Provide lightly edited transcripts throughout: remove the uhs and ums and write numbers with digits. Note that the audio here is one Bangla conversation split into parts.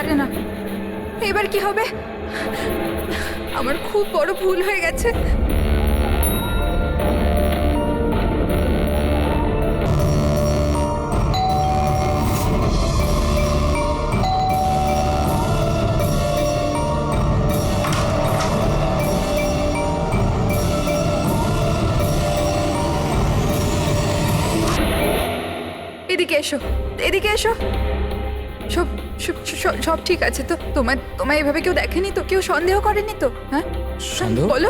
জানে না। এবার কি হবে? আমার খুব বড় ভুল হয়ে গেছে। এদিকে এসো, এদিকে এসো। সব সব ঠিক আছে তো? তোমায় এভাবে কেউ দেখেনি তো? কেউ সন্দেহ করেনি তো? হ্যাঁ, সন্দেহ? বলো।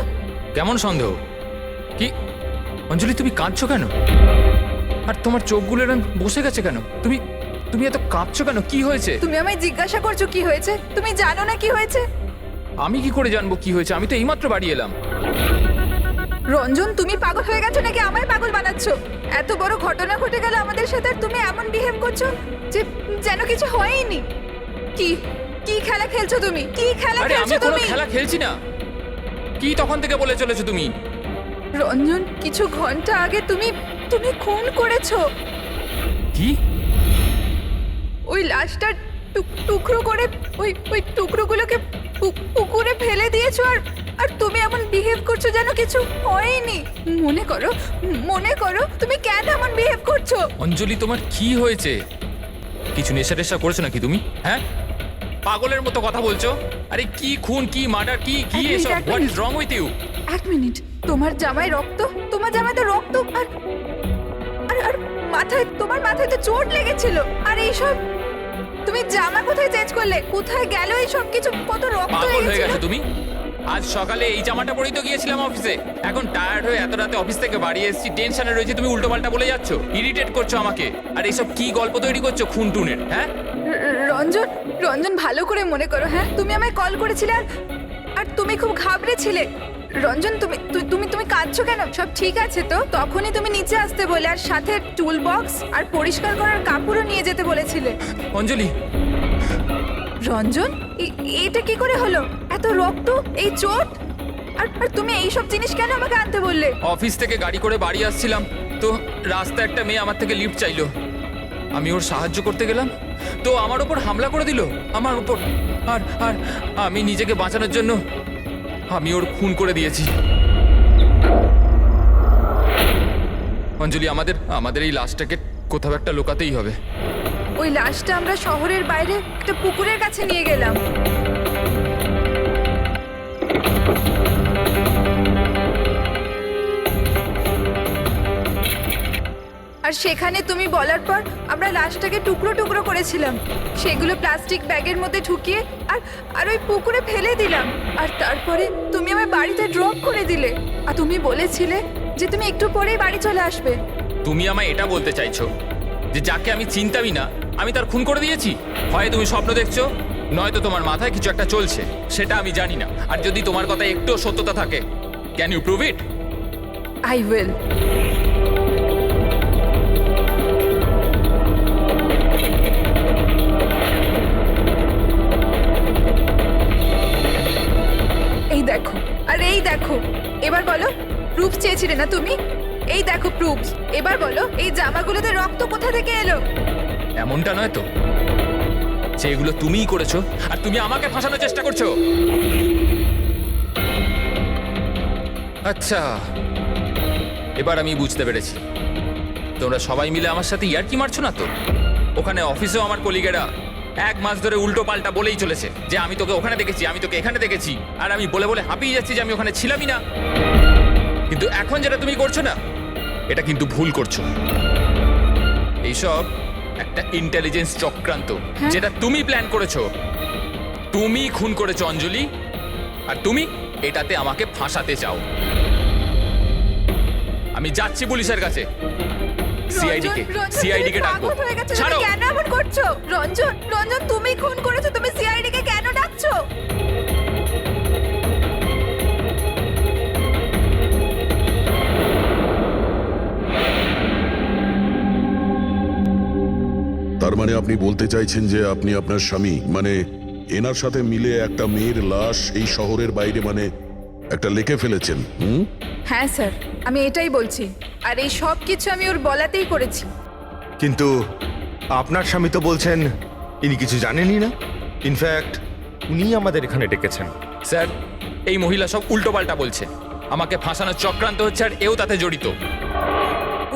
কেমন সন্দেহ? কি অঞ্জলি, তুমি কাঁদছো কেন? আর তোমার চোখগুলো এরকম বসে গেছে কেন? তুমি তুমি এত কাঁদছো কেন? কি হয়েছে? তুমি আমায় জিজ্ঞাসা করছো কি হয়েছে? তুমি জানো না কি হয়েছে? আমি কি করে জানবো কি হয়েছে? আমি তো এইমাত্র বাড়ি এলাম। রঞ্জন, তুমি পাগল হয়ে গেছো নাকি আমায় পাগল বানাচ্ছো? এত বড় ঘটনা ঘটে গেল আমাদের সাথে, আর তুমি এমন বিহেভ করছো যে যেন কিছু হয়নি। কি কি খেলা খেলছো তুমি? কি খেলা আরে আমি খেলছো কোনো তুমি? খেলা খেলছি না। কি তখন থেকে বলে চলেছো তুমি? রঞ্জন, কিছু ঘন্টা আগে তুমি তুমি খুন করেছো। কি? ওই লাশটা টুকরো করে ওই টুকরোগুলোকে পুকুরে ফেলে দিয়েছো, আর তুমি এমন বিহেভ করছো যেন কিছু হয়নি। মনে করো তুমি কেন এমন বিহেভ করছো? অঞ্জলি, তোমার কি হয়েছে? কিছু নেশা টেশা করেছো নাকি তুমি? হ্যাঁ, পাগলের মতো কথা বলছো। আরে কি খুন, কি মার্ডার, কি কি এক মিনিট, এসব? এক what minute. Is wrong with you? এক মিনিট, তোমার জামায় রক্ত, তোমার জামায় তো রক্ত, আর আর আর মাথায়, তোমার মাথায় তো চোট লেগেছিল। আর এইসব তুমি জামা কোথায় চেঞ্জ করলে? কোথায় গেল এই সব কিছু? কত রক্ত পাগল হয়ে লেগেছিল। গেছো তুমি? আজ সকালে এই জামাটা পরেই তো গিয়েছিলাম অফিসে। এখন টায়ার্ড হয়ে এত রাতে অফিস থেকে বাড়ি এসেছি, টেনশনে রয়েছে, তুমি উল্টোপাল্টা বলে যাচ্ছ, ইরিটেট করছো আমাকে। আর এইসব কি গল্প তৈরি করছো খুন টুনের? হ্যাঁ, রঞ্জন, রঞ্জন, ভালো করে মনে করো। হ্যাঁ, তুমি আমায় কল করেছিলে, আর তুমি খুব ঘাবড়েছিলে। রঞ্জন, তুমি তুমি তুমি কাঁদছো কেন? সব ঠিক আছে তো? তখনই তুমি নিচে আসতে বলে, আর সাথে টুল বক্স আর পরিষ্কার করার কাপড়ও নিয়ে যেতে বলেছিলে। অঞ্জলি। রঞ্জন, এটা কি করে হলো? এত রক্ত, এই চোট, আর তুমি এই সব জিনিস কেন আমাকে আনতে বললে? অফিস থেকে গাড়ি করে বাড়ি আসছিলাম, তো রাস্তায় একটা মেয়ে আমার থেকে লিফট চাইলো। আমি ওর সাহায্য করতে গেলাম, তো আমার ওপর হামলা করে দিল, আমার উপর। আর আর আমি নিজেকে বাঁচানোর জন্য আমি ওর খুন করে দিয়েছি। অঞ্জলি, আমাদের এই লাশটাকে কোথাও একটা লুকাতেই হবে। ওই লাশটা আমরা শহরের বাইরে একটা পুকুরের কাছে নিয়ে গেলাম। আর সেখানে তুমি বলার পর আমরা লাশটাকে টুকরো টুকরো করেছিলাম, সেগুলো প্লাস্টিক ব্যাগের মধ্যে ঢুকিয়ে আর আর ওই পুকুরে ফেলে দিলাম। আর তারপরে তুমি আমায় বাড়িতে ড্রপ করে দিলে, আর তুমি বলেছিলে যে তুমি একটু পরেই বাড়ি চলে আসবে। তুমি আমায় এটা বলতে চাইছো যে যাকে আমি চিনতামই না আমি তার খুন করে দিয়েছি? হয় তুমি স্বপ্ন দেখছো, নয়তো তোমার মাথায় কিছু একটা চলছে, সেটা আমি জানি না। আর যদি তোমার কথা একটু সত্যতা থাকে, can you prove it? I will. এই দেখো, আর এই দেখো। এবার বলো, প্রুফ চেয়েছিলে না তুমি? এই দেখো প্রুফ। এবার বলো, এই জামাগুলোতে রক্ত কোথা থেকে এলো? এমনটা নয় তো যে এগুলো তুমিই করেছো আর তুমি আমাকে ফাঁসানোর চেষ্টা করছো? আচ্ছা, এবার আমি বুঝতে পেরেছি। তোমরা সবাই মিলে আমার সাথে ইয়ার্কি মারছো না তো? ওখানে অফিসেও আমার কলিগেরা 1 মাস ধরে উল্টো পাল্টা বলেই চলেছে যে আমি তোকে ওখানে দেখেছি, আমি তোকে এখানে দেখেছি। আর আমি বলে বলে হাঁপিয়ে যাচ্ছি যে আমি ওখানে ছিলামই না। কিন্তু এখন যেটা তুমি করছো না, এটা কিন্তু ভুল করছো। এইসব একটা ইন্টেলিজেন্স চক্রান্ত, যেটা তুমি প্ল্যান করেছো। তুমি খুন করেছো অঞ্জলি, আর তুমি এটাতে আমাকে ফাঁসাতে চাও। আমি যাচ্ছি পুলিশের কাছে, সিআইডি কে ডাকবো। ছাড়ো। কেন এমন করছো? রঞ্জন, রঞ্জন, তুমি খুন করেছো, তুমি সিআইডি কে কেন ডাকছো? তার মানে আপনি বলতে চাইছেন যে আপনি আপনার স্বামী মানে এনার সাথে মিলে একটা মেয়ের লাশ এই শহরের বাইরে মানে একটা লেকে ফেলেছেন? হ্যাঁ স্যার, আমি এটাই বলছি। আর এই সব কিছু আমি ওর বলাতেই করেছি। কিন্তু আপনার স্বামী তো বলছেন ইনি কিছু জানেনই না। ইনফ্যাক্ট উনি আমাদের এখানে ডেকেছেন। স্যার এই মহিলা সব উল্টোপাল্টা বলছে, আমাকে ফাঁসানোর চক্রান্ত হচ্ছে আর এও তাতে জড়িত।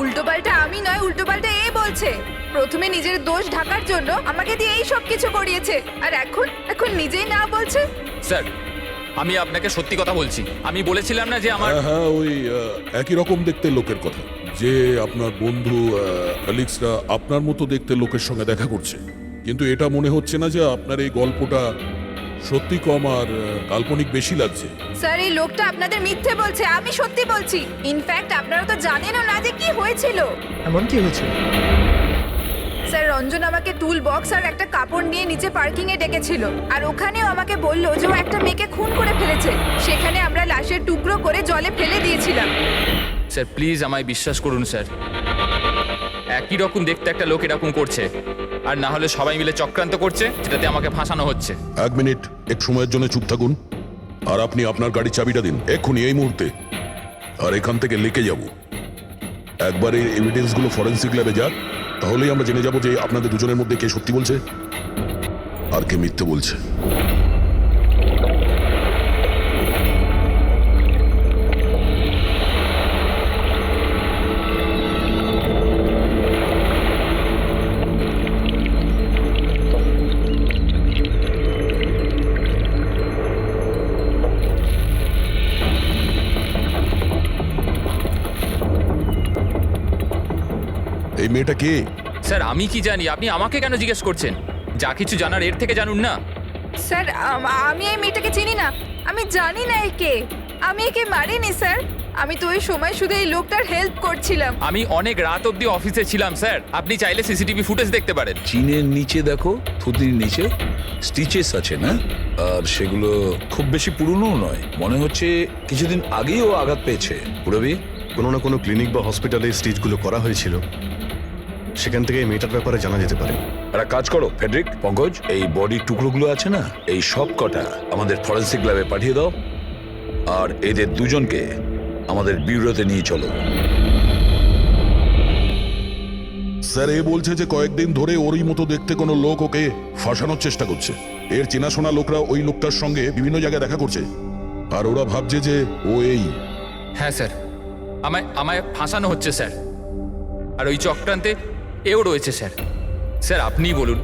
উল্টোপাল্টা আমি নয়, উল্টোপাল্টা এ বলছে। প্রথমে নিজের দোষ ঢাকার জন্য আমাকে দিয়ে এই সব কিছু করিয়েছে, আর এখন নিজেই না বলছে। স্যার আমি আপনাকে সত্যি কথা বলছি, আমি বলেছিলাম না যে আমার হ্যাঁ ওই একই রকম দেখতে লোকের কথা, যে আপনার বন্ধু অ্যালেক্সরা আপনার মতো দেখতে লোকের সঙ্গে দেখা করছে। কিন্তু এটা মনে হচ্ছে না যে আপনার এই গল্পটা সত্যি কম আর কাল্পনিক বেশি লাগছে। স্যার এই লোকটা আপনাদের মিথ্যে বলছে, আমি সত্যি বলছি। ইনফ্যাক্ট আপনারা তো জানেনও না যে কি হয়েছিল। এমন কি হয়েছিল? স্যার রঞ্জন আমাকে টুল বক্স আর একটা কাপড় নিয়ে নিচে পার্কিং এ ডেকেছিল, আর ওখানেও আমাকে বললো যে ও একটা মেয়েকে খুন করে ফেলেছে। সেখানে আমরা লাশের টুকরো করে জলে ফেলে দিয়েছিলাম। স্যার প্লিজ আমায় বিশ্বাস করুন স্যার, একই রকম দেখতে একটা লোক এরকম করছে, আর না হলে সবাই মিলে চক্রান্ত করছে যেটাতে আমাকে ফাঁসানো হচ্ছে। এক মিনিট, এক সময়ের জন্য চুপ থাকুন, আর আপনি আপনার গাড়ির চাবিটা দিন এক্ষুনি, এই মুহূর্তে। আর এখান থেকে লিখে যাব। একবার এই এভিডেন্সগুলো ফরেন্সিক ল্যাবে যাক, তাহলেই আমরা জেনে যাব যে আপনাদের দুজনের মধ্যে কে সত্যি বলছে আর কে মিথ্যে বলছে। এই মেয়েটা কে? স্যার আমি কি জানি, আপনি আমাকে কেন জিজ্ঞেস করছেন? যা কিছু জানার এর থেকে জানুন না। স্যার আমি এই মেয়েটাকে চিনি না, আমি জানি না একে। আমি একে মারিনি স্যার, আমি তো ওই সময় শুধু এই লোকটার হেল্প করছিলাম। আমি অনেক রাত অবধি অফিসে ছিলাম স্যার, আপনি চাইলে সিসিটিভি ফুটেজ দেখতে পারেন। চিনের নিচে দেখো, থুতির নিচে স্টিচেস আছে না, আর সেগুলো খুব বেশি পুরনো নয়, মনে হচ্ছে কিছুদিন আগেই ও আঘাত পেয়েছে। পুরবি কোনো না কোনো ক্লিনিক বা হসপিটালে স্টিচগুলো করা হয়েছিল, সেখান থেকে এই মেয়েটার ব্যাপারে জানা যেতে পারে। একটা কাজ করো ফেডরিক, পঙ্কজ, এই বডির টুকরোগুলো আছে না, এই সব কটা আমাদের ফরেন্সিক ল্যাবে পাঠিয়ে দাও, আর এদের দুজনকে আমাদের ব্যুরোতে নিয়ে চলো। স্যার এ বলছে যে কয়েকদিন ধরে ওরই মতো দেখতে কোনো লোক ওকে ফাঁসানোর চেষ্টা করছে। এর চেনাশোনা লোকরা ওই লোকটার সঙ্গে বিভিন্ন জায়গায় দেখা করছে, আর ওরা ভাবছে যে ও এই। হ্যাঁ স্যার, আমায় ফাঁসানো হচ্ছে স্যার, আর ওই চক্রান্তে এও রয়েছে স্যার। স্যার আপনিই বলুন,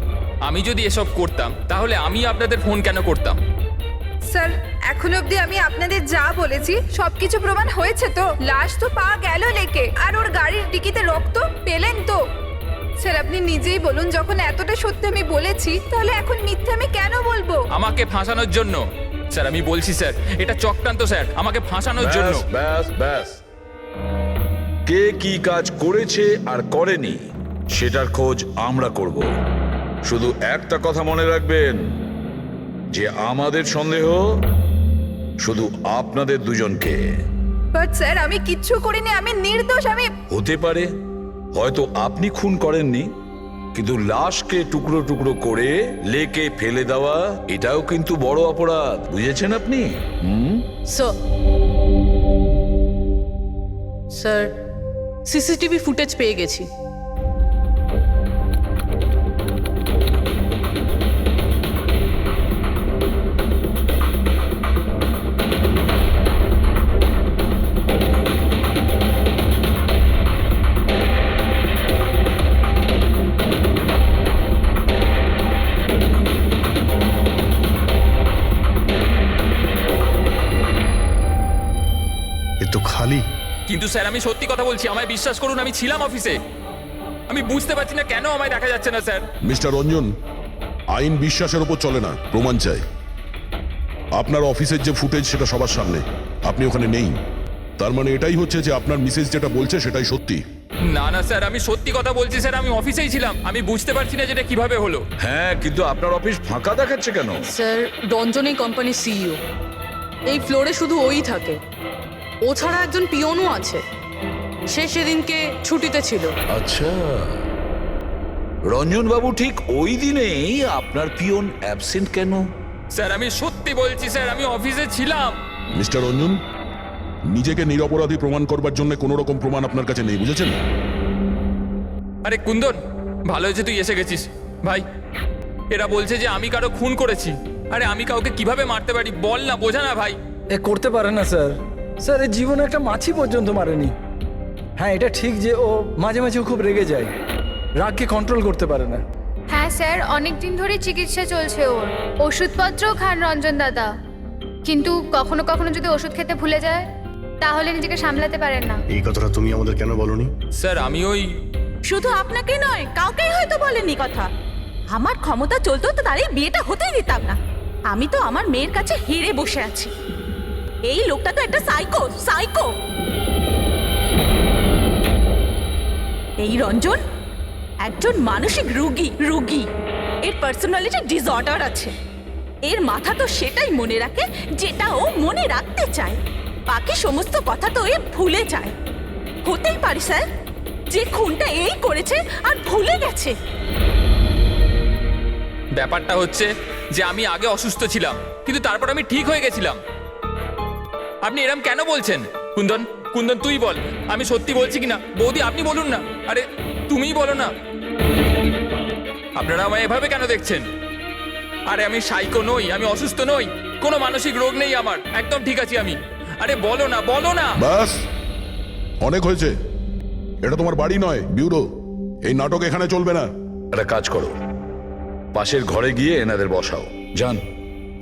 আমি যদি এসব করতাম তাহলে আমি আপনাদের ফোন কেন করতাম? স্যার এখন অবধি আমি আপনাদের যা বলেছি সবকিছু প্রমাণ হয়েছে তো। লাশ তো পাওয়া গেল লেকে, আর ওর গাড়ির ডিকিতে রক্ত পেলেন তো। স্যার আপনি নিজেই বলুন, যখন এতটা সত্যি আমি বলেছি, তাহলে এখন মিথ্যে আমি কেন বলবো? আমাকে ফাঁসানোর জন্য স্যার, আমি বলছি স্যার এটা চক্রান্ত স্যার, আমাকে ফাঁসানোর জন্য। ব্যাস ব্যাস ব্যাস, কে কি কাজ করেছে আর করেনি সেটার খোঁজ আমরা করব। শুধু একটা কথা মনে রাখবেন, যে আমাদের সন্দেহ শুধু আপনাদের দুজনকে। বাট স্যার আমি কিচ্ছু করিনি, আমি নির্দোষ। আমি হতে পারে হয়তো আপনি খুন করেননি, কিন্তু লাশকে টুকরো টুকরো করে লেকে ফেলে দেওয়া এটাও কিন্তু বড় অপরাধ, বুঝেছেন আপনি? স্যার সিসিটিভি ফুটেজ পেয়ে গেছি। এ তো খালি। কিন্তু স্যার আমি সত্যি কথা বলছি, আমায় বিশ্বাস করুন, আমি ছিলাম অফিসে। আমি বুঝতে পারছি না কেন আমায় দেখা যাচ্ছে না স্যার। মিস্টার রঞ্জন, আইন বিশ্বাসের ওপর চলে না, প্রমাণ চাই। আপনার অফিসের যে ফুটেজ সেটা সবার সামনে, আপনি ওখানে নেই, তার মানে এটাই হচ্ছে যে আপনার মিসেস যেটা বলছে সেটাই সত্যি। না না স্যার, আমি সত্যি কথা বলছি স্যার, আমি অফিসেই ছিলাম। আমি বুঝতে পারছি না যেটা কিভাবে হলো। হ্যাঁ, কিন্তু আপনার অফিস ফাঁকা দেখাচ্ছে কেন? স্যার রঞ্জন এই কোম্পানির সিইও, এই ফ্লোরে শুধু ওই থাকে, ও ছাড়া একজন পিয়নও আছে, সে সেদিনকে ছুটিতে ছিল। আচ্ছা, রঞ্জন বাবু ঠিক ওই দিনেই আপনার পিয়ন অ্যাবসেন্ট কেন? স্যার আমি সত্যি বলছি স্যার, আমি অফিসে ছিলাম। মিস্টার রঞ্জন, নিজেকে নিরপরাধী প্রমাণ করবার জন্য কোনো রকম প্রমাণ আপনার কাছে নেই, বুঝেছেন? আরে কুন্দন, ভালো হয়েছে তুই এসে গেছিস ভাই। এরা বলছে যে আমি কারো খুন করেছি। আরে আমি কাউকে কিভাবে মারতে পারি বল না, বোঝা না ভাই। এ করতে পারে না স্যার। স্যার এর জীবনে একটা মাছি পর্যন্ত মারেনি। হ্যাঁ এটা ঠিক যে ও মাঝে মাঝে খুব রেগে যায়, রাগকে কন্ট্রোল করতে পারে না। হ্যাঁ স্যার, অনেক দিন ধরে চিকিৎসা চলছে ওর, ওষুধপত্রও খান রঞ্জন দাদা, কিন্তু কখনো কখনো যদি ওষুধ খেতে ভুলে যায় তাহলে নিজেকে সামলাতে পারেন না। এই কথাটা তুমি আমাদের কেন বলনি? স্যার আমি ওই শুধু আপনাকে নয়, কাউকেই হয়তো বলেনি কথা। আমার ক্ষমতা চলতো তো তার এই বিয়েটা হতেই দিতাম না। আমি তো আমার মেয়ের কাছে হেরে বসে আছি। এই লোকটা তো একটা সাইকো সাইকো। এই রঞ্জন একজন মানসিক রোগী। এর পার্সোনালিটি ডিসঅর্ডার আছে। এর মাথা তো সেটাই মনে রাখে যেটা ও মনে রাখতে চায়, বাকি সমস্ত কথা তো এ ভুলে যায়। হতেই পারে স্যার যে খুনটা এই করেছে আর ভুলে গেছে। ব্যাপারটা হচ্ছে যে আমি আগে অসুস্থ ছিলাম, কিন্তু তারপর আমি ঠিক হয়ে গেছিলাম। আপনি এরম কেন বলছেন? কুন্দন কুন্দন তুই বল, আমি সত্যি বলছি কিনা। বৌদি আপনি বলুন না। আরে তুমিই বলো না। আপনারা আমায় এভাবে কেন দেখছেন? আরে আমি সাইকো নই, আমি অসুস্থ নই, কোনো মানসিক রোগ নেই আমার, একদম ঠিক আছি আমি। আরে বলো না বলো না। বাস, অনেক হয়েছে। এটা তোমার বাড়ি নয়, ব্যুরো। এই নাটক এখানে চলবে না। একটা কাজ করো, পাশের ঘরে গিয়ে এনাদের বসাও। যান।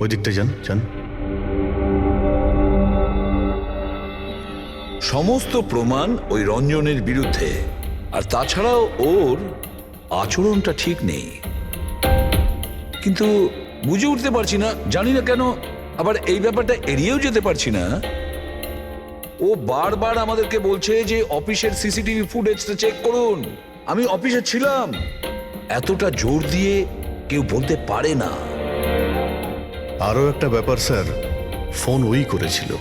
ওই দিকটা যান যান। সমস্ত প্রমাণ ওই রঞ্জনের বিরুদ্ধে, আর তাছাড়াও ওর আচরণটা ঠিক নেই। কিন্তু বুঝে উঠতে পারছি না, জানি না কেন আবার এই ব্যাপারটা এড়িয়েও যেতে পারছি না। ও বারবার আমাদেরকে বলছে যে অফিসের সিসিটিভি ফুটেজটা চেক করুন। আমি অফিসে ছিলাম। এতটা জোর দিয়ে কেউ বলতে পারে না। আরও একটা ব্যাপার স্যার, ফোন ওই করেছিল।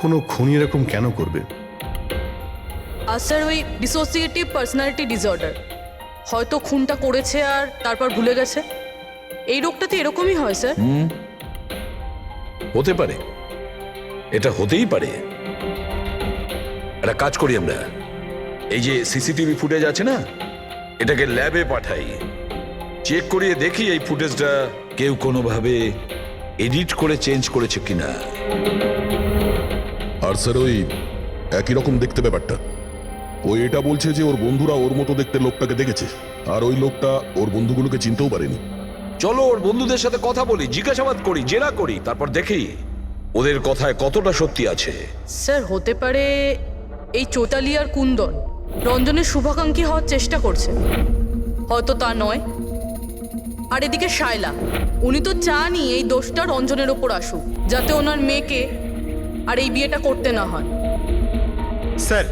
কোনো খুনি এরকম কেন করবে? আর স্যার ওই ডিসোসিয়েটিভ পার্সোনালিটি ডিসঅর্ডার, হয়তো খুনটা করেছে আর তারপর ভুলে গেছে। এই রোগটাতে এরকমই হয় স্যার। হতে পারে, এটা হতেই পারে। একটা কাজ করি আমরা, এই যে সিসিটিভি ফুটেজ আছে না, এটাকে ল্যাবে পাঠাই, চেক করিয়ে দেখি এই ফুটেজটা কেউ কোনোভাবে এডিট করে চেঞ্জ করেছে কিনা। আর স্যার ওই একই রকম দেখতে ব্যাপারটা। ও এটা বলছে যে ওর বন্ধুরা ওর মতো দেখতে লোকটাকে দেখেছে, আর ওই লোকটা ওর বন্ধুগুলোকে চিনতেও পারেনি। চলো ওর বন্ধুদের সাথে কথা বলি, জিজ্ঞাসাবাদ করি, জেরা করি, তারপর দেখি ওদের কথায় কতটা সত্যি আছে। স্যার হতে পারে এই চৈতালি আর কুন্দন রঞ্জনের শুভাকাঙ্ক্ষী হওয়ার চেষ্টা করছে, হয়তো তা নয়। আর এদিকে শায়লা, উনি তো চানই এই দোষটা রঞ্জনের ওপর আসুক, যাতে ওনার মেয়েকে আর এই বিয়েটা করতে না হয়। স্যার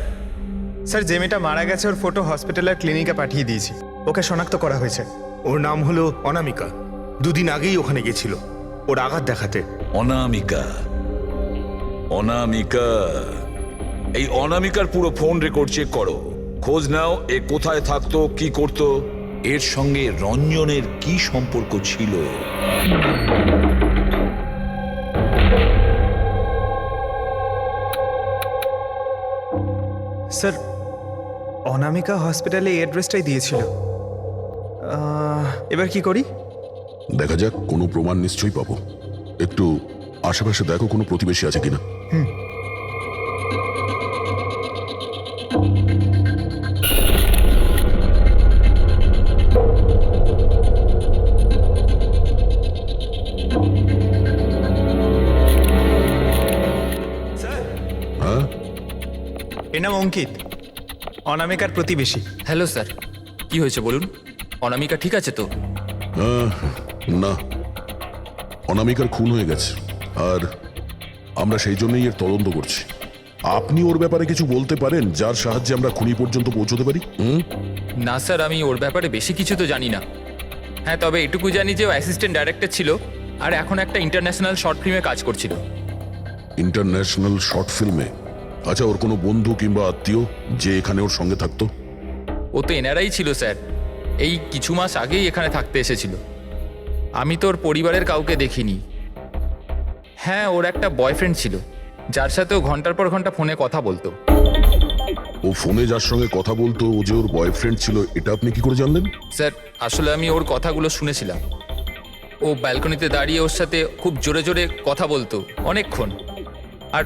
স্যার যে মেয়েটা মারা গেছে ওর ফটো হসপিটালের ক্লিনিকে পাঠিয়ে দিয়েছি। ওকে শনাক্ত করা হয়েছে। ওর নাম হলো অনামিকা। দুদিন আগেই ওখানে গেছিল ওর আঘাত দেখাতে। অনামিকা, অনামিকা, এই অনামিকার পুরো ফোন রেকর্ড চেক করো, খোঁজ নাও এ কোথায় থাকতো, কি করতো, এর সঙ্গে রঞ্জনের কি সম্পর্ক ছিল। স্যার অনামিকা হসপিটালে এই অ্যাড্রেসটাই দিয়েছিল। এবার কি করি? দেখা যাক, কোনো প্রমাণ নিশ্চয়ই পাবো। একটু আশেপাশে দেখো কোনো প্রতিবেশী আছে কিনা। স্যার হ্যাঁ, এর নাম অঙ্কিত, অনামিকার প্রতিবেশী। হ্যালো স্যার, কি হয়েছে বলুন? অনামিকা ঠিক আছে তো? না, অনামিকার খুন হয়ে গেছে, আর আমরা সেই জন্যই এর তদন্ত করছি। আপনি ওর ব্যাপারে কিছু বলতে পারেন যার সাহায্যে আমরা খুনি পর্যন্ত পৌঁছতে পারি? না স্যার, আমি ওর ব্যাপারে বেশি কিছু তো জানি না। হ্যাঁ, তবে এটুকু জানি যে ও অ্যাসিস্ট্যান্ট ডাইরেক্টর ছিল আর এখন একটা ইন্টারন্যাশনাল শর্ট ফিল্মে কাজ করছিল। ইন্টারন্যাশনাল শর্ট ফিল্মে? আচ্ছা, ওর কোনো বন্ধু কিংবা আত্মীয় যে এখানে ওর সঙ্গে থাকতো? ও তো এনারাই ছিল স্যার, এই কিছু মাস আগেই এখানে থাকতে এসেছিল। আমি তো ওর পরিবারের কাউকে দেখিনি। হ্যাঁ, ওর একটা বয়ফ্রেন্ড ছিল যার সাথে ও ঘন্টার পর ঘন্টা ফোনে কথা বলতো। ও ফোনে যার সঙ্গে কথা বলতো ও যে ওর বয়ফ্রেন্ড ছিল এটা আপনি কি করে জানলেন? স্যার আসলে আমি ওর কথাগুলো শুনেছিলাম। ও ব্যালকনিতে দাঁড়িয়ে ওর সাথে খুব জোরে জোরে কথা বলতো অনেকক্ষণ। আর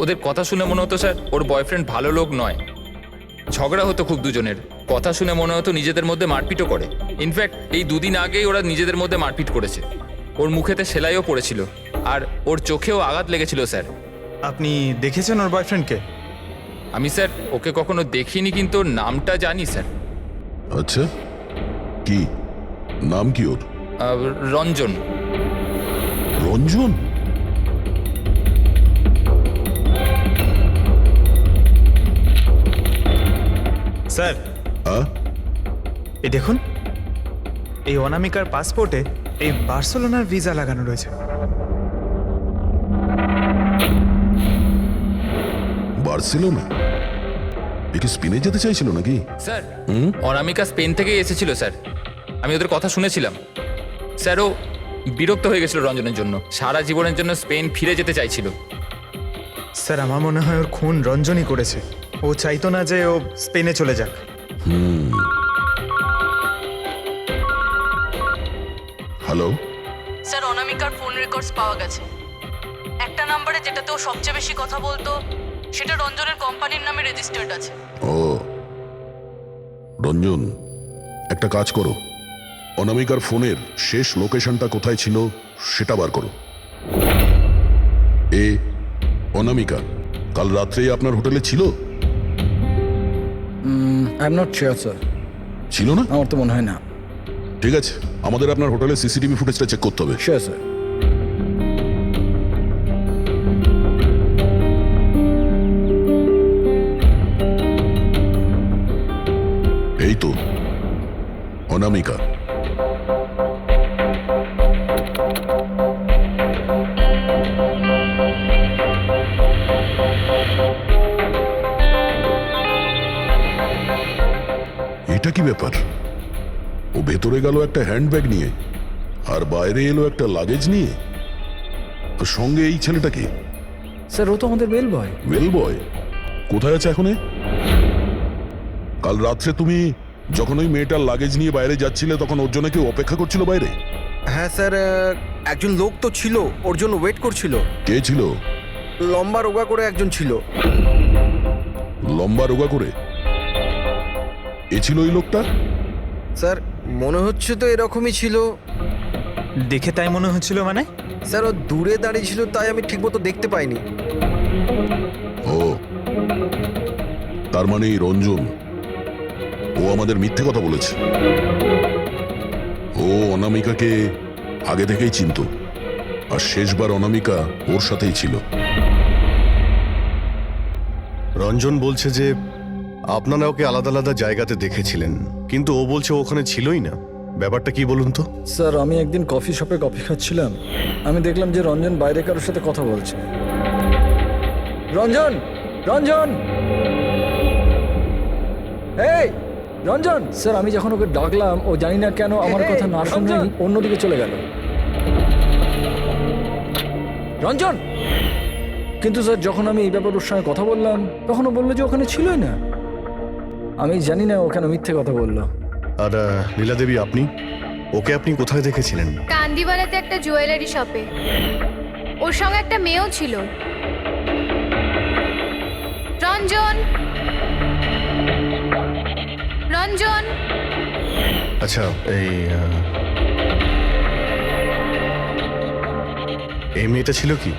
ওদের কথা শুনে মনে হতো স্যার ওর বয়ফ্রেন্ড ভালো লোক নয়। ঝগড়া হতো খুব দুজনের। কথা শুনে মনে হতো নিজেদের মধ্যে মারপিটও করে। ইনফ্যাক্ট এই 2 দিন আগেই ওরা নিজেদের মধ্যে মারপিট করেছে। ওর মুখেতে সেলাইও পড়েছিল আর ওর চোখেও আঘাত লেগেছিল স্যার। আপনি দেখেছেন ওর বয়ফ্রেন্ডকে? আমি স্যার ওকে কখনো দেখিনি, কিন্তু ওর নামটা জানি স্যার। আচ্ছা, কি নাম কি ওর? রঞ্জন। রঞ্জন? স্যার, এই দেখুন, এই অনামিকার পাসপোর্টে এই বার্সেলোনার ভিসা লাগানো রয়েছে। বার্সেলোনা? এ কি স্পেনে যেতে চাইছিল নাকি? স্যার অনামিকা স্পেন থেকেই এসেছিল স্যার। আমি ওদের কথা শুনেছিলাম। স্যার ও বিরক্ত হয়ে গেছিল রঞ্জনের জন্য, সারা জীবনের জন্য স্পেন ফিরে যেতে চাইছিল। স্যার, আমার মনে হয় ওর খুন রঞ্জনই করেছে। ও চাইতো না যে ও স্পেনে চলে যাক। হ্যালো, স্যার অনামিকার ফোন রেকর্ডস পাওয়া গেছে। একটা নাম্বারে যেটাতে ও সবচেয়ে বেশি কথা বলতো সেটা রঞ্জনের কোম্পানির নামে রেজিস্টার্ড আছে। ও রঞ্জন, একটা কাজ করো, অনামিকার ফোনের শেষ লোকেশনটা কোথায় ছিল সেটা বার করো। অনামিকা কাল রাত্রেই আপনার হোটেলে ছিল? I am not sure sir. ছিল না? আমার তো মনে হয় না। ঠিক আছে, আমাদের আপনার হোটেলের সিসিটিভি ফুটেজটা চেক করতে হবে। Sure sir. এই তো অনামিকা। এটা কি ব্যাপার? ও ভেতরে গেল একটা হ্যান্ডব্যাগ নিয়ে আর বাইরে এলো একটা লাগেজ নিয়ে। আর সঙ্গে এই ছেলেটা কি? স্যার ও তো আমাদের বেল বয়। ওয়েল বয় কোথায় আছে এখন? কাল রাত্রে তুমি যখন ওই মেয়েটার লাগেজ নিয়ে বাইরে যাচ্ছিলে তখন ওর জন্য কেউ অপেক্ষা করছিল বাইরে? হ্যাঁ স্যার, একজন লোক তো ছিল, ওর জন্য ওয়েট করছিল। কে ছিল? লম্বা রোগা করে একজন ছিল। লম্বা রোগা করে? এ ছিল ওই লোকটা? স্যার মনে হচ্ছে তো এরকমই ছিল। দেখে তাই মনে হচ্ছিল মানে? স্যার ও দূরে দাঁড়িয়ে ছিল তাই আমি ঠিকমতো দেখতে পাইনি। ও, তার মানে এই রঞ্জন, ও আমাদের মিথ্যে কথা বলেছে। ও অনামিকাকে আগে থেকেই চিনতো আর শেষবার অনামিকা ওর সাথেই ছিল। রঞ্জন বলছে যে আপনারা ওকে আলাদা আলাদা জায়গাতে দেখেছিলেন, কিন্তু ও বলছে ও ওখানে ছিলই না। ব্যাপারটা কি বলুন তো? স্যার আমি একদিন কফি শপে কফি খাচ্ছিলাম, আমি দেখলাম যে রঞ্জন বাইরে কারোর সাথে কথা বলছে। রঞ্জন, রঞ্জন, এই রঞ্জন! স্যার আমি যখন ওকে ডাকলাম ও জানি না কেন আমার কথা না শুনে অন্যদিকে চলে গেল। রঞ্জন! কিন্তু স্যার যখন আমি এই ব্যাপারে ওর সঙ্গে কথা বললাম তখন ও বললো যে ওখানে ছিলই না। আমি জানি না ও কেন মিথ্যে কথা বললো। আর লীলা দেবী, ওকে আপনি কোথায় দেখেছিলেন? কান্দিওয়ালাতে একটা জুয়েলারি শপে। ওর সঙ্গে একটা মেয়েও ছিল। রঞ্জন, রঞ্জন! আচ্ছা, এই মেয়েটা ছিল কি?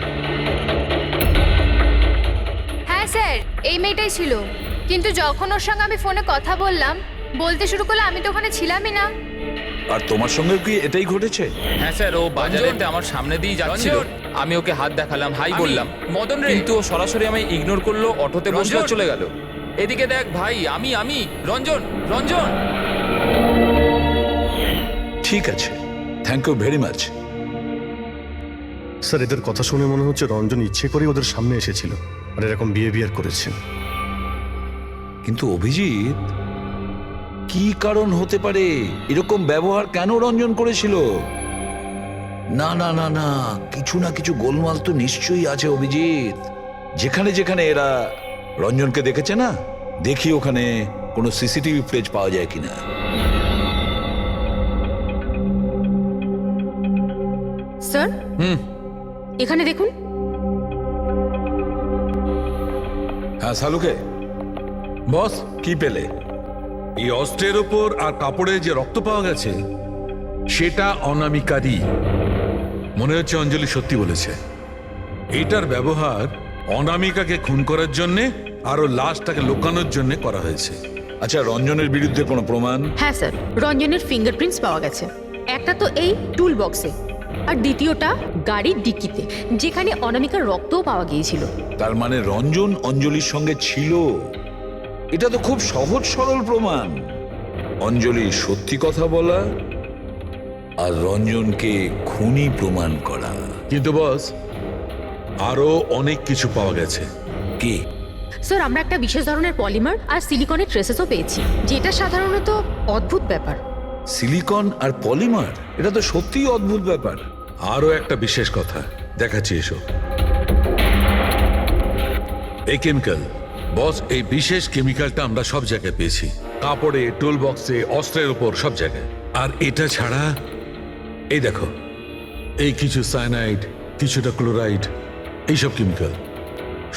হ্যাঁ স্যার, এই মেয়েটাই ছিল। কিন্তু যখন ওর সঙ্গে আমি ফোনে কথা বললাম, বলতে শুরু করলে আমি তো ওখানে ছিলামই না। আর তোমার সঙ্গে কি এটাই ঘটেছে? হ্যাঁ স্যার, ও বাজারেতে আমার সামনে দিয়ে যাচ্ছিল। আমি ওকে হাত দেখালাম, হাই বললাম, মদন রে, কিন্তু ও সরাসরি আমায় ইগনোর করলো, অটোতে বসে চলে গেল। এদিকে দেখ ভাই, আমি রঞ্জন, রঞ্জন! ঠিক আছে, thank you very much. Sir এদের কথা শুনে মনে হচ্ছে রঞ্জন ইচ্ছে করে ওদের সামনে এসেছিল আর এরকম বিহেভিয়ার করেছে। কিন্তু অভিজিৎ, কি কারণ হতে পারে? এরকম ব্যবহার কেন রঞ্জন করেছিল? না না না না, কিছু না কিছু গোলমাল তো নিশ্চয়ই আছে অভিজিৎ। যেখানে যেখানে এরা রঞ্জনকে দেখেছে না, দেখি ওখানে কোনো সিসিটিভি ফুটেজ পাওয়া যায় কিনা। স্যার এখানে দেখুন। হ্যাঁ সালুকে, বস, কি পেলে? এই অস্ত্রের ওপর আর কাপড়ে যে রক্ত পাওয়া গেছে সেটা অনামিকারই। মনে হচ্ছে অঞ্জলি সত্যি বলেছে। এটার ব্যবহার অনামিকাকে খুন করার জন্য আর ওর লাশটাকে লুকানোর জন্য করা হয়েছে। আচ্ছা, রঞ্জনের বিরুদ্ধে কোনো প্রমাণ? হ্যাঁ স্যার, রঞ্জনের ফিঙ্গারপ্রিন্টস পাওয়া গেছে। একটা তো এই টুল বক্সে, আর দ্বিতীয়টা গাড়ির ডিক্কিতে, যেখানে অনামিকার রক্তও পাওয়া গিয়েছিল। তার মানে রঞ্জন অঞ্জলির সঙ্গে ছিল। এটা তো খুব সহজ সরল প্রমাণ। অঞ্জলি সত্যি কথা বলা আর রঞ্জনকে খুনি প্রমাণ করা। কিন্তু বস, আরো অনেক কিছু পাওয়া গেছে। কি? স্যার, আমরা একটা বিশেষ ধরনের পলিমার আর সিলিকনের ট্রেসেসও পেয়েছি, যেটা সাধারণত অদ্ভুত ব্যাপার। সিলিকন আর পলিমার, এটা তো সত্যিই অদ্ভুত ব্যাপার। আরো একটা বিশেষ কথা দেখাচ্ছি, এসো। এই কেমিক্যাল, বস, এই বিশেষ কেমিক্যালটা আমরা সব জায়গায় পেয়েছি। কাপড়ে, টুল বক্সে, অস্ত্রের উপর, সব জায়গায়। আর এটা ছাড়া এই দেখো, এই কিছু সায়ানাইড, কিছুটা ক্লোরাইড, এইসব কেমিক্যাল।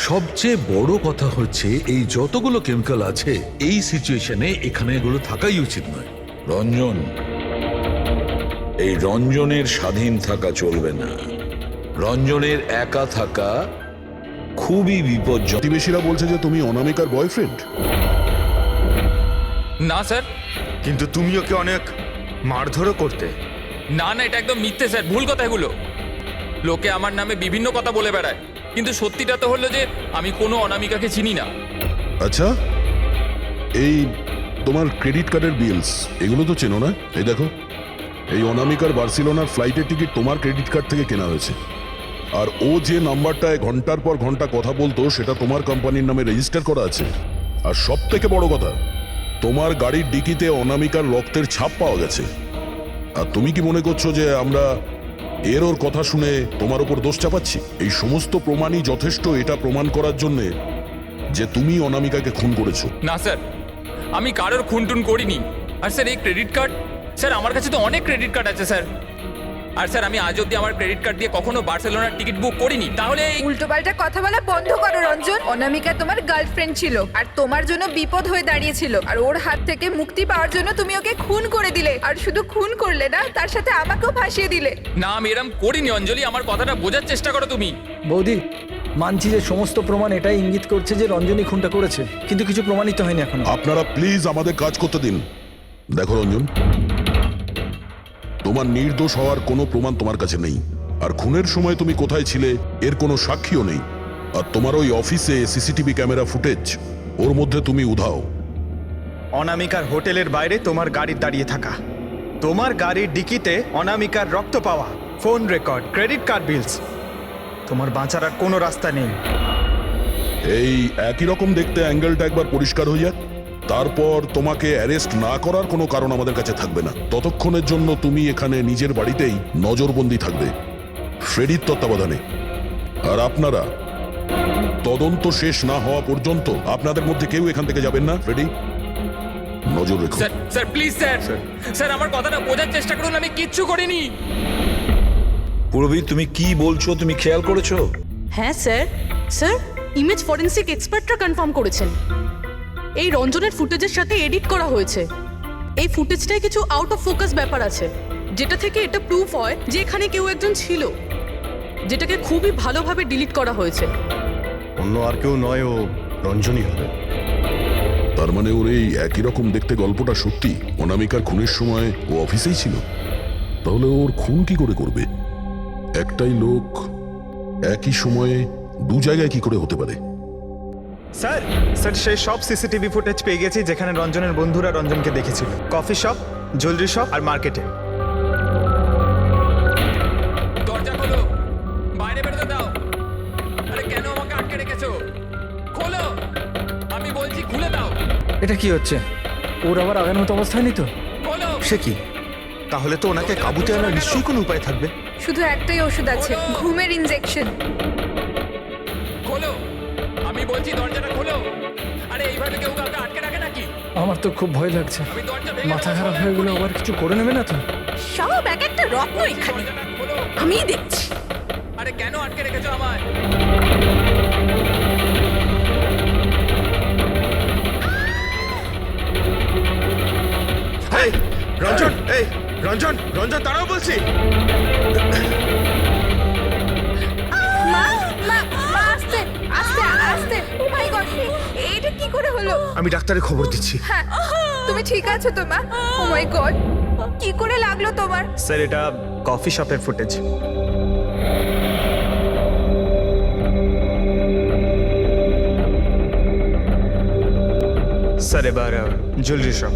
সবচেয়ে বড় কথা হচ্ছে এই যতগুলো কেমিক্যাল আছে এই সিচুয়েশনে এখানে এগুলো থাকাই উচিত নয়। রঞ্জন, এই রঞ্জনের স্বাধীন থাকা চলবে না। রঞ্জনের একা থাকা খুবই বিপজ্জনক। প্রতিবেশীরা বলছে যে তুমি অনামিকার বয়ফ্রেন্ড। না স্যার, কিন্তু তুমি ওকে অনেক মারধরও করতে। না না, এটা একদম মিথ্যে স্যার, ভুল কথা এগুলো। লোকে আমার নামে বিভিন্ন কথা বলে বেড়ায়, কিন্তু সত্যিটা তো হলো যে আমি কোনো অনামিকাকে চিনি না। আচ্ছা, এই তোমার ক্রেডিট কার্ডের বিলস, এগুলো তো চেনো না? এই দেখো, এই অনামিকার বার্সেলোনার ফ্লাইটের টিকিট তোমার ক্রেডিট কার্ড থেকে কেনা হয়েছে। আর ও যে নাম্বারটায় ঘন্টার পর ঘন্টা কথা বলতো সেটা তোমার কোম্পানির নামে রেজিস্টার করা আছে। আর সব থেকে বড় কথা, তোমার গাড়ির ডিকিতে অনামিকার রক্তের ছাপ পাওয়া গেছে। আর তুমি কি মনে করছো যে আমরা এর ওর কথা শুনে তোমার উপর দোষ চাপাচ্ছি? এই সমস্ত প্রমাণই যথেষ্ট এটা প্রমাণ করার জন্য যে তুমি অনামিকাকে খুন করেছো। না স্যার, আমি কারোর খুনটুন করিনি। আর স্যার, এই ক্রেডিট কার্ড, স্যার আমার কাছে তো অনেক ক্রেডিট কার্ড আছে স্যার। আর স্যার, আমি আজ অব্দি আমার ক্রেডিট কার্ড দিয়ে কখনো বার্সেলোনার টিকিট বুক করিনি। তাহলে উল্টোপাল্টা কথা বলা বন্ধ করো রঞ্জন। অনামিকা তোমার গার্লফ্রেন্ড ছিল আর তোমার জন্য বিপদ হয়ে দাঁড়িয়েছিল, আর ওর হাত থেকে মুক্তি পাওয়ার জন্য তুমি ওকে খুন করে দিলে। আর শুধু খুন করলে না, তার সাথে আমাকেও ফাঁসিয়ে দিলে। না, আমি এরম করিনি অঞ্জলি, আমার কথাটা বোঝার চেষ্টা করো তুমি। বৌদি, মানছি যে সমস্ত প্রমাণ এটাই ইঙ্গিত করছে যে রঞ্জনী খুনটা করেছে, কিন্তু কিছু প্রমাণিত হয়নি এখনো। আপনারা প্লিজ আমাদের কাজ করতে দিন। দেখো রঞ্জন, তোমার নির্দোষ হওয়ার কোনো প্রমাণ তোমার কাছে নেই। আর খুনের সময় তুমি কোথায় ছিলে এর কোনো সাক্ষীও নেই। আর তোমার ওই অফিসে সিসিটিভি ক্যামেরা ফুটেজ, ওর মধ্যে তুমি উধাও। অনামিকার হোটেলের বাইরে তোমার গাড়ির দাঁড়িয়ে থাকা, তোমার গাড়ির ডিকিতে অনামিকার রক্ত পাওয়া, ফোন রেকর্ড, ক্রেডিট কার্ড বিলস, তোমার বাঁচার আর কোনো রাস্তা নেই। এই একই রকম দেখতে অ্যাঙ্গেলটা একবার পরিষ্কার হয়ে যাক, তারপর তোমাকে অ্যারেস্ট না করার কোনো কারণ আমাদের কাছে থাকবে না। ততক্ষণের জন্য তুমি এখানে নিজের বাড়িতেই নজরবন্দি থাকবে, ফ্রেডির তত্ত্বাবধানে। আর আপনারা তদন্ত শেষ না হওয়া পর্যন্ত আপনাদের মধ্যে কেউ এখান থেকে যাবেন না। ফ্রেডি, নজর রেখো। Sir, sir please sir, sir আমার কথাটা বোঝার চেষ্টা করুন, আমি কিচ্ছু করিনি। পূরবী, তুমি কি বলছো তুমি খেয়াল করেছো? হ্যাঁ স্যার, স্যার ইমেজ ফরেন্সিক এক্সপার্টরা কনফার্ম করেছেন এই রঞ্জনের ফুটেজের সাথে এডিট করা হয়েছে। এই ফুটেজটায় কিছু আউট অফ ফোকাস ব্যাপার আছে, যেটা থেকে এটা প্রুফ হয় যে এখানে কেউ একজন ছিল, যেটাকে খুবই ভালোভাবে ডিলিট করা হয়েছে। অন্য আর কেউ নয়, ও রঞ্জনই হবে। তার মানে ওর এই একই রকম দেখতে গল্পটা সত্যি। অনামিকার খুনের সময় ও অফিসেই ছিল। তাহলে ওর খুন কি করে করবে? একটাই লোক একই সময়ে দু জায়গায় কি করে হতে পারে? স্যার, সেই সব সিসিটিভি ফুটেজ পেয়ে গেছি যেখানে রঞ্জনের বন্ধুরা রঞ্জনকে দেখেছিল। কফি শপ, জুয়েলারি শপ আর মার্কেটে। দরজা খোলো, বাইরে বেরোতে দাও। আরে কেন আমাকে আটকে রেখেছো? খোলো, আমি বলছি খুলে দাও। এটা কি হচ্ছে? ওর আবার আগের মতো অবস্থায় নেই তো? খোলো। সে কি? তাহলে তো ওনাকে কাবুতে আনার নিশ্চয়ই কোনো উপায় থাকবে। শুধু একটাই ওষুধ আছে, ঘুমের ইনজেকশন। খোলো, আমি বলছি দরজাটা খোলো। আরে এইভাবে কেউ কাউকে আমার তো খুব ভয় লাগছে। মাথা খারাপ হয়ে গেলে আবার কিছু করে নেবে না তো? সব এক একটা রত্ন এখানে, আমি দেখছি। আরে কেন আটকে রেখেছো আমায়? এই রঞ্জন, এই রঞ্জন, রঞ্জন দাঁড়াও বলছি। মা মা মা, আস্তে আস্তে আস্তে। ও মাই গড, এইটা কি করে হলো? আমি ডাক্তারের খবর দিচ্ছি। হ্যাঁ, তুমি ঠিক আছো তো মা? ও মাই গড, কি করে লাগলো তোমার? স্যার এটা কফি শপের ফুটেজ। স্যার এবার জুয়েলারি শপ।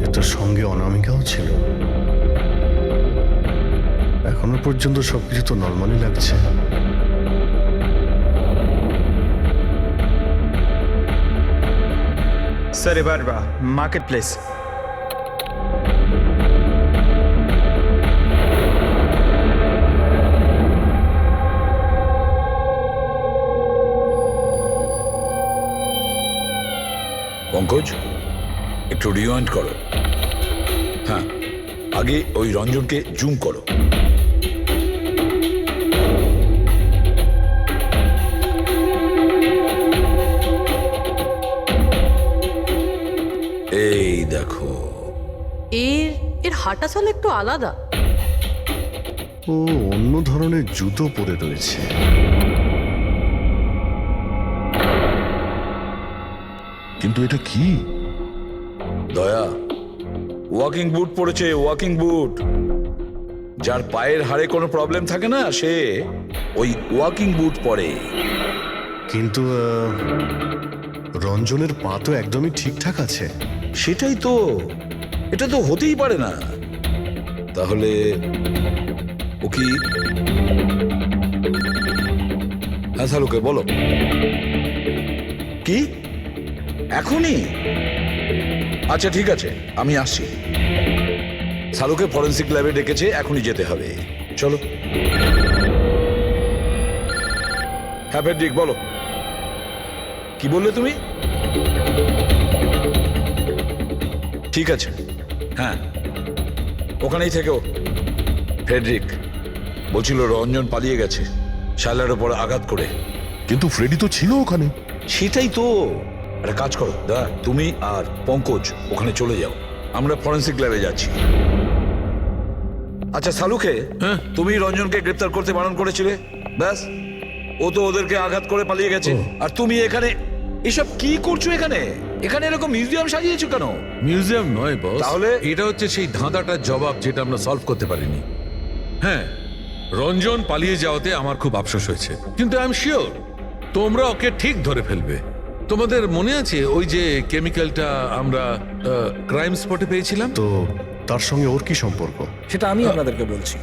এত সঙ্গে অনামিকাও ছিল। এখনো পর্যন্ত সবকিছু তো নর্মালি লাগছে। স্যার এবার মার্কেট প্লেস। পঙ্কজ, একটু রিওয়াইন্ড করো। হ্যাঁ, আগে ওই রঞ্জনকে জুম করো। এই দেখো, এর হাঁটা চলা একটু আলাদা। ও অন্য ধরনের জুতো পরে রয়েছে। কিন্তু এটা কি? দয়া ওয়াকিং বুট পরেছে, ওয়াকিং বুট। যার পায়ের হাড়ে কোনো প্রবলেম থাকে না, সে ওই ওয়াকিং বুট পরে। কিন্তু রঞ্জনের পা তো একদমই ঠিকঠাক আছে। সেটাই তো, এটা তো হতেই পারে না। তাহলে ও কি? হ্যাঁ সালুকে বলো, কি এখনই? আচ্ছা ঠিক আছে, আমি আসছি। সালুকে ফরেন্সিক ল্যাবে ডেকেছে, এখনই যেতে হবে। চলো। হ্যাঁ ফেডরিক বলো, কি বললে তুমি? ঠিক আছে, হ্যাঁ ওখানেই থেকেও। ফ্রেডরিক বলছিল রঞ্জন পালিয়ে গেছে শায়লার উপর আঘাত করে। কিন্তু ফ্রেডি তো ছিল ওখানে। সেটাই তো। একটা কাজ করো দা, তুমি আর পঙ্কজ ওখানে চলে যাও, আমরা ফরেন্সিক ল্যাবে যাচ্ছি। আচ্ছা সালুকে, তুমি রঞ্জনকে গ্রেপ্তার করতে বারণ করেছিলে, ব্যাস ও তো ওদেরকে আঘাত করে পালিয়ে গেছে। আর তুমি এখানে এসব কি করছো? এখানে এখানে এরকম মিউজিয়াম সাজিয়েছো কেন? মিউজিয়াম নয় বস, তাহলে? এটা হচ্ছে সেই ধাঁধাটার জবাব যেটা আমরা সলভ করতে পারিনি। হ্যাঁ, রঞ্জন পালিয়ে যাওয়াতে আমার খুব আফসোস হয়েছে, কিন্তু আই এম শিওর তোমরা ওকে ঠিক ধরে ফেলবে। তোমাদের মনে আছে ওই যে কেমিক্যালটা আমরা ক্রাইম স্পটে পেয়েছিলাম? তো তার সঙ্গে ওর কি সম্পর্ক? সেটা আমি আপনাদেরকে বলছি।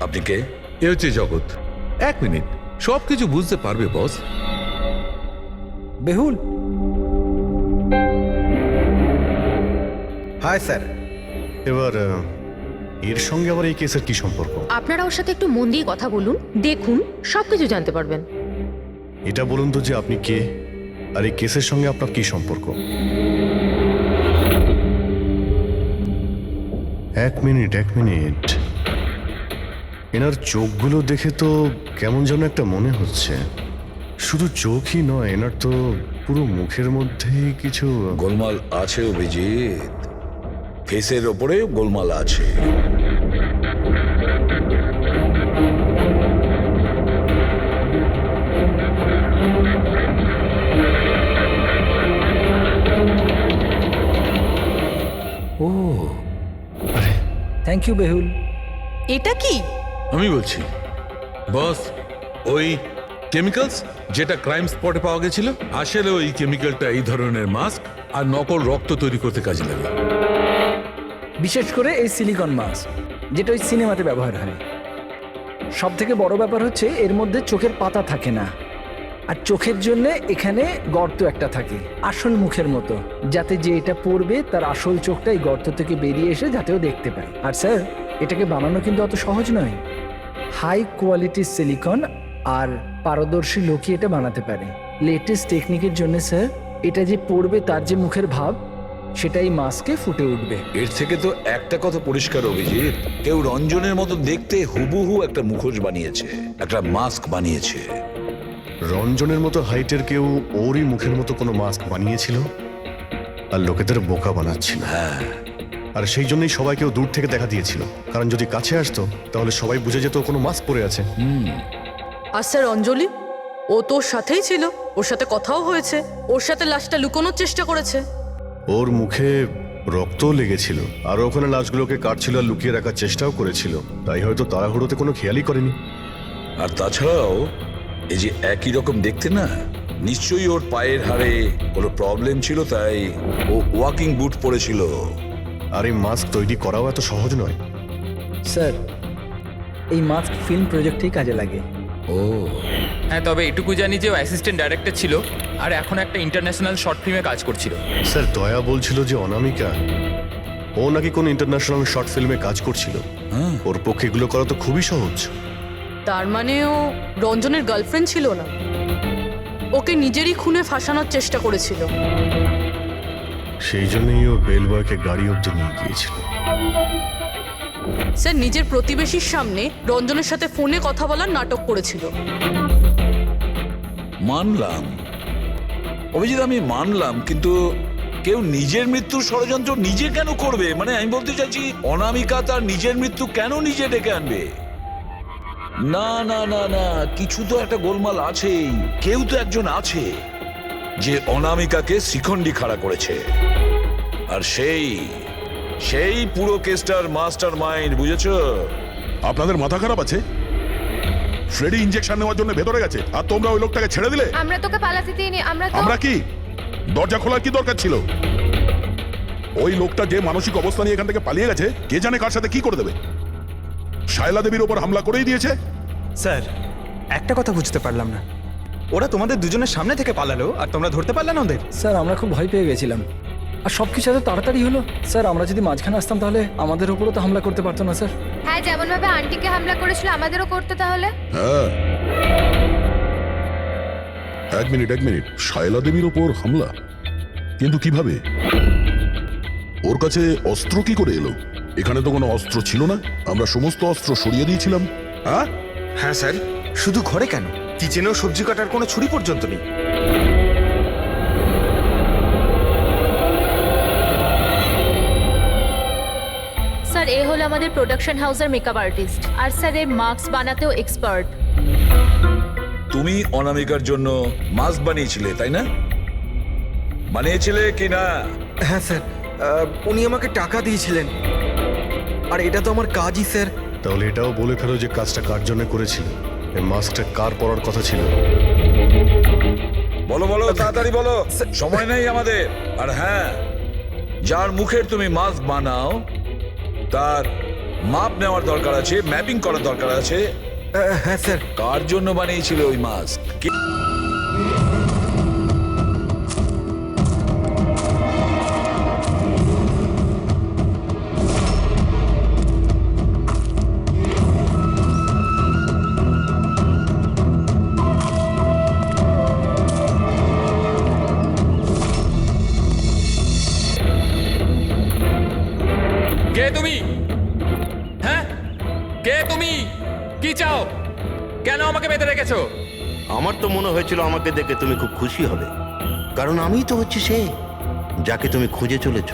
আপনি কে? এ হচ্ছে জগৎ। এক মিনিট, সবকিছু বুঝতে পারবে বস। বেহুল, হাই স্যার। এবার এর সঙ্গে আবার এই কেসের কি সম্পর্ক? আপনারা ওর সাথে একটু মন দিয়ে কথা বলুন, দেখুন সবকিছু জানতে পারবেন। এটা বলুন তো যে আপনি কে, আর এই কেসের সঙ্গে আপনার কি সম্পর্ক? এক মিনিট। এনার চোখগুলো দেখে তো কেমন যেন একটা মনে হচ্ছে। শুধু চোখই নয়, এনার তো পুরো মুখের মধ্যেই কিছু গোলমাল আছে অভিজিৎ, ফেসের ওপরে গোলমাল আছে। ও থ্যাংক ইউ বেহুল। এটা কি? আমি বলছি বস, ওই কেমিক্যালস যেটা ক্রাইম স্পটে পাওয়া গেছিল, আসলে ওই কেমিক্যালটা এই ধরনের মাস্ক আর নকল রক্ত তৈরি করতে কাজে লাগে। বিশেষ করে এই সিলিকন মাস্ক, যেটা ওই সিনেমাতে ব্যবহার হয়। সব থেকে বড় ব্যাপার হচ্ছে এর মধ্যে চোখের পাতা থাকে না, আর চোখের জন্য এখানে গর্ত একটা থাকে আসল মুখের মতো, যাতে যে এটা পড়বে তার আসল চোখটা এই গর্ত থেকে বেরিয়ে এসে যাতেও দেখতে পায়। আর স্যার, এটাকে বানানো কিন্তু অত সহজ নয়। হাই কোয়ালিটির সিলিকন আর পারদর্শী লোকই এটা বানাতে পারে। লেটেস্ট টেকনিকের জন্য স্যার এটা যে পড়বে তার যে মুখের ভাব সেটাই মাস্কে ফুটে উঠবে। এর থেকে তো একটা কথা পরিষ্কার, অভিজিৎ, কেউ রঞ্জনের মতো দেখতে হুবহু একটা মুখোশ বানিয়েছে, একটা মাস্ক বানিয়েছে। রঞ্জনের মতো হাইটের কেউ ওরই মুখের মতো কোনো মাস্ক বানিয়েছিল আর লোকেদের বোকা বানাচ্ছিল। হ্যাঁ, আর সেই জন্যই সবাইকেও দূর থেকে দেখা দিয়েছিল, কারণ যদি কাছে আসতো তাহলে সবাই বুঝে যেত ও কোনো মাস্ক পরে আছে। আর স্যার অঞ্জলি, ও তোর সাথেই ছিল, ওর সাথে কথাও হয়েছে, ওর সাথে লাশটা লুকোনোর চেষ্টা করেছে। ওর মুখে রক্তও লেগেছিল আর ওখানে লাশগুলোকে কাটছিল আর লুকিয়ে রাখার চেষ্টাও করেছিল, তাই হয়তো তাড়াহুড়োতে কোনো খেয়ালই করেনি। আর তাছাড়াও এই যে একই রকম দেখতে না, নিশ্চয়ই ওর পায়ের হাড়ে কোনো প্রবলেম ছিল, তাই ও ওয়াকিং বুট পরেছিল। আর এই মাস্ক তৈরি করাও এত সহজ নয়। স্যার এই মাস্ক ফিল্ম প্রজেক্টেই কাজে লাগে। ও হ্যাঁ, তবে এটুকু জানি যে ও অ্যাসিস্ট্যান্ট ডাইরেক্টর ছিল আর এখন একটা ইন্টারন্যাশনাল শর্ট ফিল্মে কাজ করছিল। স্যার দয়া বলছিল যে অনামিকা ও নাকি কোনো ইন্টারন্যাশনাল শর্ট ফিল্মে কাজ করছিল। ওর পক্ষে এগুলো করা তো খুবই সহজ। তার মানে ও রঞ্জনের গার্লফ্রেন্ড ছিল না, ওকে নিজেরই খুনে ফাঁসানোর চেষ্টা করেছিল। সেই জন্যই ও বেল বয়কে গাড়ি অব্দি নিয়ে গিয়েছিল। স্যার নিজের প্রতিবেশীর সামনে রঞ্জনের সাথে ফোনে কথা বলার নাটক করেছিল। মানলাম অভিজিৎ, আমি মানলাম, কিন্তু কেউ নিজের মৃত্যুর ষড়যন্ত্র নিজে কেন করবে? মানে আমি বলতে চাইছি, অনামিকা তার নিজের মৃত্যু কেন নিজে ডেকে আনবে? না না না না, কিছু তো একটা গোলমাল আছেই। কেউ তো একজন আছে যে অনামিকাকে শিখণ্ডি খাড়া করেছে, আর সেই পুরো কেসটার মাস্টার মাইন্ড, বুঝেছো? আপনাদের মাথা খারাপ আছে? ফ্রেডি ইনজেকশন নেওয়ার জন্য ভেতরে গেছে আর তোমরা ওই লোকটাকে ছেড়ে দিলে। আমরা তোকে পালাতে দিইনি, আমরা কি দরজা খোলার কি দরকার ছিল? ওই লোকটা যে মানসিক অবস্থা নিয়ে এখান থেকে পালিয়ে গেছে, কে জানে কার সাথে কি করে দেবে। শায়লা দেবীর ওপর হামলা করেই দিয়েছে। স্যার একটা কথা বুঝতে পারলাম না, ওরা তোমাদের দুজনের সামনে থেকে পালালো আর তোমরা ধরতে পারলে না ওদের? স্যার আমরা খুব ভয় পেয়ে গেছিলাম আর সব কিছু এত তাড়াতাড়ি হলো। স্যার আমরা যদি মাঝখানে আসতাম তাহলে আমাদের উপরও তো হামলা করতে পারতো না স্যার। হ্যাঁ, যেমন ভাবে আন্টিকে হামলা করেছিল আমাদেরও করতে তাহলে। হ্যাঁ, এক মিনিট, শায়লা দেবীর ওপর হামলা? কিন্তু কিভাবে? ওর কাছে অস্ত্র কি করে এলো? এখানে তো কোনো অস্ত্র ছিল না, আমরা সমস্ত অস্ত্র সরিয়ে দিয়েছিলাম। হ্যাঁ হ্যাঁ স্যার, শুধু ঘরে কেন, কিচেনেও সবজি কাটার কোনো ছুরি পর্যন্ত নেই। স্যার এ হলো আমাদের প্রোডাকশন হাউসের মেকআপ আর্টিস্ট, আর স্যার এ মাস্ক বানাতেও এক্সপার্ট। তুমি অনামিকার জন্য মাস্ক বানিয়েছিলে, তাই না? বানিয়েছিলে কি না? হ্যাঁ স্যার, উনি আমাকে টাকা দিয়েছিলেন, আর এটা তো আমার কাজই স্যার। তাহলে এটাও বলে ফেলো যে কাজটা কার জন্য করেছিল, এই মাস্কটা কার পরার কথা ছিল। বলো বলো, তাড়াতাড়ি বলো, সময় নেই আমাদের। আর হ্যাঁ, যার মুখের তুমি মাস্ক বানাও তার মাপ নেওয়ার দরকার আছে, ম্যাপিং করার দরকার আছে। হ্যাঁ স্যার। কার জন্য বানিয়েছিল ওই মাস্ক? কে তুমি? হ্যাঁ, কে তুমি? কি চাও? কেন আমাকে বেঁধে রেখেছো? আমার তো মনে হয়েছিল আমাকে দেখে তুমি খুব খুশি হবে, কারণ আমিই তো হচ্ছে সে যাকে তুমি খুঁজে চলেছ।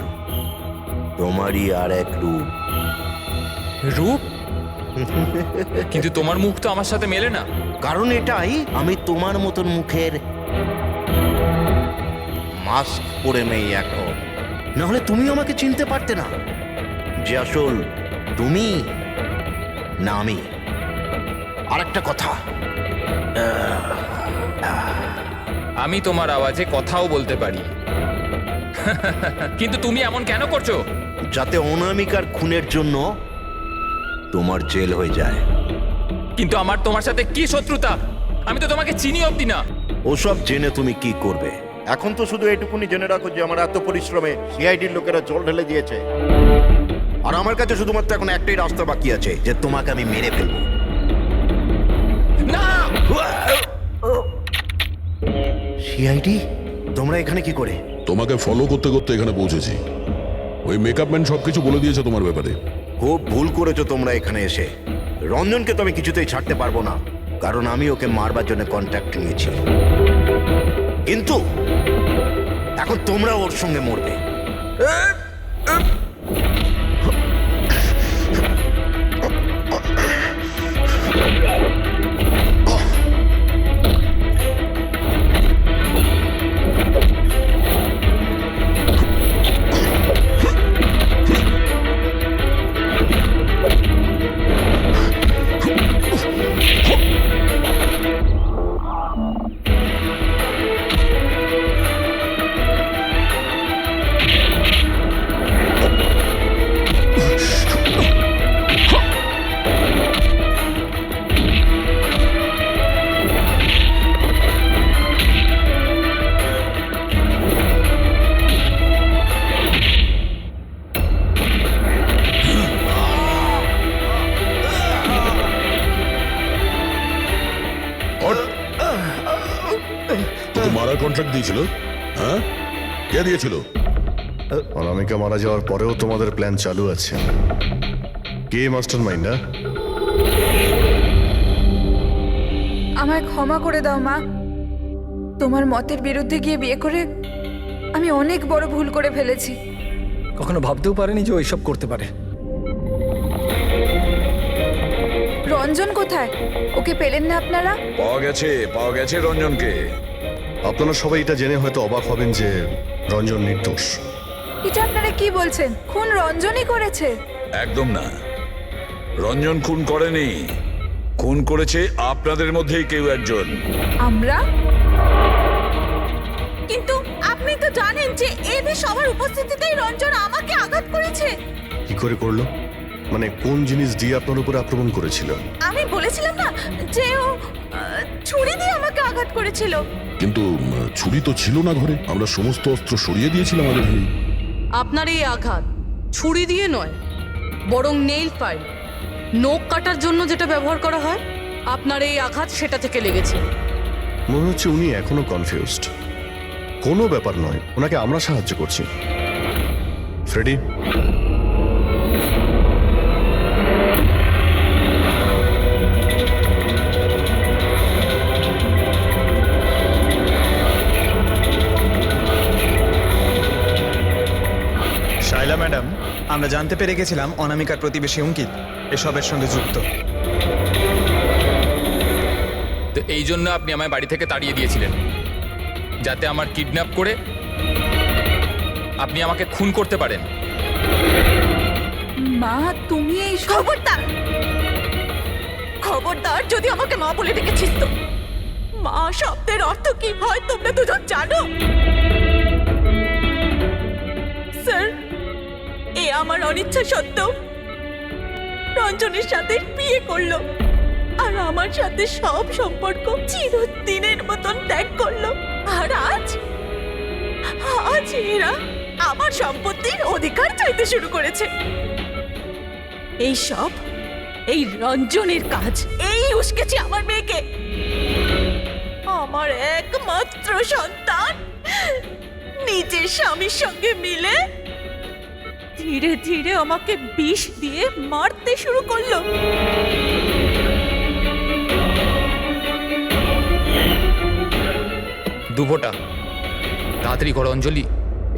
তোমারই আর এক রূপ। রূপ? কিন্তু তোমার মুখ তো আমার সাথে মেলে না। কারণ এটাই, আমি তোমার মতন মুখের মাস্ক পরে নেই এখন, নাহলে তুমি আমাকে চিনতে পারতে না যে আসল তুমি না আমি। আর একটা কথা, আমি তোমার আওয়াজে কথাও বলতে পারি। কিন্তু তুমি এমন কেন করছো? যাতে অনামিকার খুনের জন্য তোমার জেল হয়ে যায়। কিন্তু আমার তোমার সাথে কি শত্রুতা? আমি তো তোমাকে চিনি অবধি না। ওসব জেনে তুমি কি করবে? এখন তো শুধু এইটুকুনি জেনে রাখো যে আমার এত পরিশ্রমে সিআইডির লোকেরা জল ঢেলে দিয়েছে, আর আমার কাছে শুধুমাত্র এখন একটাই রাস্তা বাকি আছে, যে তোমাকে আমি মেরে ফেলবো। না! সিআইডি, তোমরা এখানে কি করে? তোমাকে ফলো করতে করতে এখানে পৌঁছেছি। ওই মেকআপ ম্যান সবকিছু বলে দিয়েছে তোমার ব্যাপারে। খুব ভুল করেছো তোমরা এখানে এসে। রঞ্জনকে তো আমি কিছুতেই ছাড়তে পারবো না, কারণ আমি ওকে মারবার জন্য কন্ট্যাক্ট নিয়েছি। কিন্তু এখন তোমরা ওর সঙ্গে মরবে। তোকে মারার কন্ট্রাক্ট দিয়েছিল? হ্যাঁ, কে দিয়েছিল? অনামিকা মারা যাওয়ার পরেও তোমাদের প্ল্যান চালু আছে। কে মাস্টার মাইন্ড? আমায় ক্ষমা করে দাও মা। তোমার মতের বিরুদ্ধে গিয়ে বিয়ে করে আমি অনেক বড় ভুল করে ফেলেছি। কখনো ভাবতেও পারেনি যে ও এইসব করতে পারে। রঞ্জন কোথায়? ওকে পেলেন না আপনারা? পাওয়া গেছে রঞ্জনকে। আপনারা সবাই এটা জেনে হয়তো অবাক হবেন যে রঞ্জন নির্দোষ। এটা আপনারা কি বলছেন? খুন রঞ্জনই করেছে? একদম না, রঞ্জন খুন করেনি। খুন করেছে আপনাদের মধ্যেই কেউ একজন। আমরা? কিন্তু আপনি তো জানেন যে এদের সবার উপস্থিতিতেই রঞ্জন আমাকে আঘাত করেছে। কি করে করলো? মানে কোন জিনিস দিয়ে আপনার উপর আক্রমণ করেছিল? আমি বলেছিলাম না যে ও ছুরি দিয়ে আমাকে আঘাত করেছিল। কিন্তু ছুরি তো ছিল না ঘরে, আমরা সমস্ত অস্ত্র সরিয়ে দিয়েছিলাম আগে থেকে। আপনার এই আঘাত ছুরি দিয়ে নয়, বরং নেইল ফাইল, নখ কাটার জন্য যেটা ব্যবহার করা হয়, আপনার এই আঘাত সেটা থেকে লেগেছে। মনে হচ্ছে উনি এখনো কনফিউজড। কোনো ব্যাপার নয়, ওনাকে আমরা সাহায্য করছি। ফ্রেডি, শাইলা ম্যাডাম, আমরা জানতে পেরে গেছিলাম অনামিকার প্রতিবেশী অঙ্কিত এসবের সঙ্গে যুক্ত। তো এই জন্য আপনি আমায় বাড়ি থেকে তাড়িয়ে দিয়েছিলেন, যাতে আমার কিডন্যাপ করে আপনি আমাকে খুন করতে পারেন। মা, তুমি এই খবরদার, খবরদার যদি আমাকে মা বলে ডেকেছিস তো। মা শব্দের অর্থ কি হয় তোমরা দুজন জানো? স্যার, এ আমার অনিচ্ছা সত্ত্বেও রঞ্জনের সাথে বিয়ে করলো আর আমার সাথে সব সম্পর্ক চিরদিনের মতন ত্যাগ করলো। আর আজ এরা আমার সম্পত্তির অধিকার চাইতে শুরু করেছে। এই সব এই রঞ্জনের কাজ। এই উস্কেছে আমার মেয়েকে, আমার একমাত্র সন্তান, নিজের স্বামীর সঙ্গে মিলে ধীরে ধীরে আমাকে বিষ দিয়ে মারতে শুরু করলো। দুভোটা তাড়াতাড়ি করো অঞ্জলি,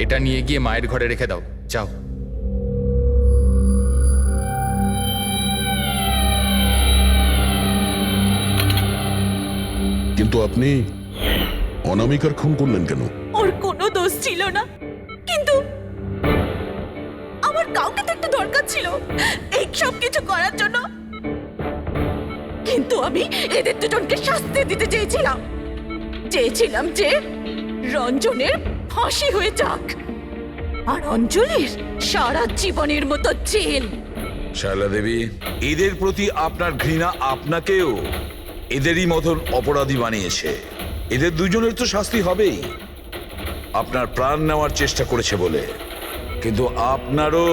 এটা নিয়ে গিয়ে মায়ের ঘরে রেখে দাও, যাও। কিন্তু আপনি অনামিকার খুন করলেন কেন? ওর কোনো দোষ ছিল না, কিন্তু আমার কাউকে তো একটা দরকার ছিল এই সব কিছু করার জন্য। কিন্তু আমি এদের দুজনকে শাস্তি দিতে চেয়েছিলাম যে রঞ্জনের ফাঁসি হয়ে যাক আর অঞ্জলির সারা জীবনের মতো জেল। শায়লা দেবী, এদের প্রতি আপনার ঘৃণা আপনাকেও এদেরই মতন অপরাধী বানিয়েছে। এদের দুজনের তো শাস্তি হবেই, আপনার প্রাণ নেওয়ার চেষ্টা করেছে বলে। কিন্তু আপনারও